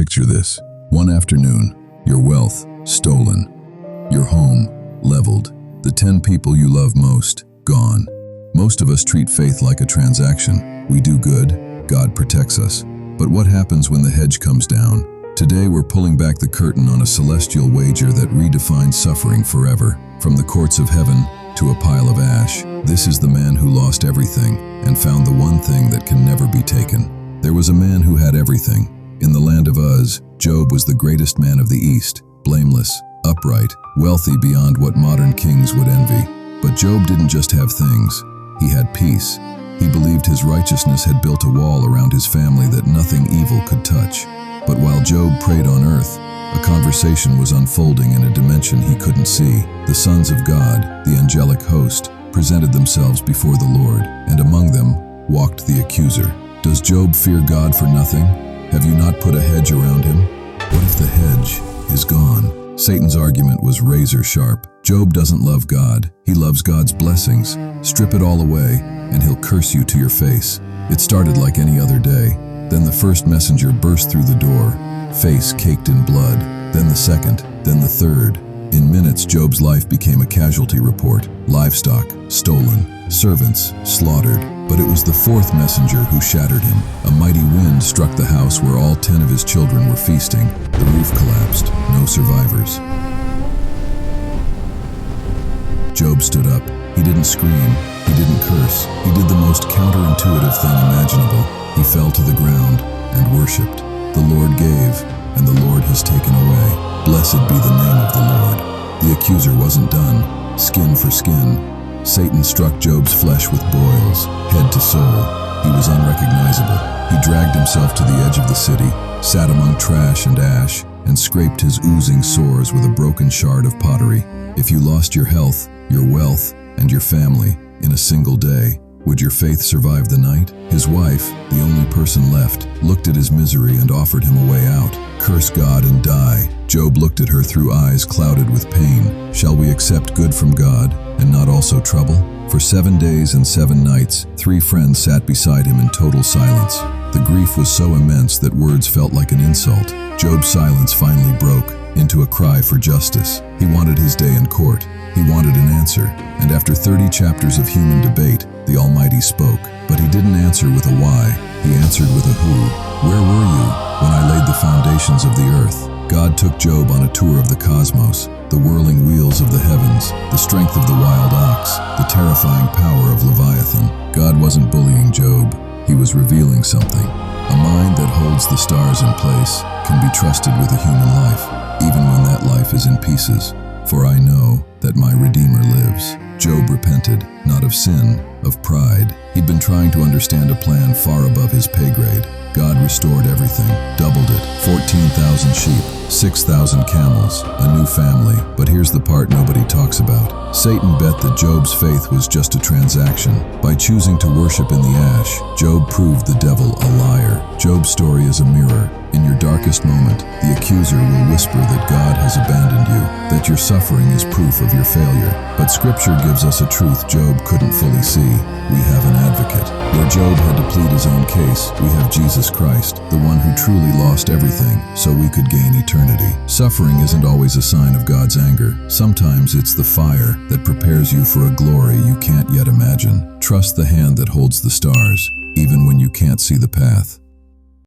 Picture this. One afternoon, your wealth stolen, your home leveled, the 10 people you love most gone. Most of us treat faith like a transaction. We do good, God protects us. But what happens when the hedge comes down? Today we're pulling back the curtain on a celestial wager that redefines suffering forever. From the courts of heaven to a pile of ash, this is the man who lost everything and found the one thing that can never be taken. There was a man who had everything. In the land of Uz, Job was the greatest man of the East, blameless, upright, wealthy beyond what modern kings would envy. But Job didn't just have things, he had peace. He believed his righteousness had built a wall around his family that nothing evil could touch. But while Job prayed on earth, a conversation was unfolding in a dimension he couldn't see. The sons of God, the angelic host, presented themselves before the Lord, and among them walked the accuser. Does Job fear God for nothing? Have you not put a hedge around him? What if the hedge is gone? Satan's argument was razor sharp. Job doesn't love God. He loves God's blessings. Strip it all away, and he'll curse you to your face. It started like any other day. Then the first messenger burst through the door, face caked in blood. Then the second, then the third. In minutes, Job's life became a casualty report. Livestock stolen, servants slaughtered. But it was the fourth messenger who shattered him. A mighty wind struck the house where all 10 of his children were feasting. The roof collapsed, no survivors. Job stood up. He didn't scream, he didn't curse. He did the most counterintuitive thing imaginable. He fell to the ground and worshipped. The Lord gave, and the Lord has taken away. Blessed be the name of the Lord. The accuser wasn't done. Skin for skin. Satan struck Job's flesh with boils, head to soul. He was unrecognizable. He dragged himself to the edge of the city, sat among trash and ash, and scraped his oozing sores with a broken shard of pottery. If you lost your health, your wealth, and your family in a single day, would your faith survive the night? His wife, the only person left, looked at his misery and offered him a way out. Curse God and die. Job looked at her through eyes clouded with pain. Shall we accept good from God and not also trouble? For 7 days and 7 nights, 3 friends sat beside him in total silence. The grief was so immense that words felt like an insult. Job's silence finally broke into a cry for justice. He wanted his day in court. He wanted an answer. And after 30 chapters of human debate, the Almighty spoke. But he didn't answer with a why. He answered with a who. Where were you when I laid the foundations of the earth? God took Job on a tour of the cosmos, the whirling wheels of the heavens, the strength of the wild ox, the terrifying power of Leviathan. God wasn't bullying Job. He was revealing something. A mind that holds the stars in place can be trusted with a human life, even when that life is in pieces. For I know that my Redeemer lives. Job repented, not of sin, of pride. He'd been trying to understand a plan far above his pay grade. God restored everything, doubled it, 14,000 sheep, 6,000 camels, a new family. But here's the part nobody talks about. Satan bet that Job's faith was just a transaction. By choosing to worship in the ash, Job proved the devil a liar. Job's story is a mirror. In your darkest moment, the accuser will whisper that God has abandoned you, that your suffering is proof of your failure. But Scripture gives us a truth Job couldn't fully see. We have an advocate. Where Job had to plead his own case, we have Jesus Christ, the one who truly lost everything so we could gain eternity. Suffering isn't always a sign of God's anger. Sometimes it's the fire that prepares you for a glory you can't yet imagine. Trust the hand that holds the stars, even when you can't see the path.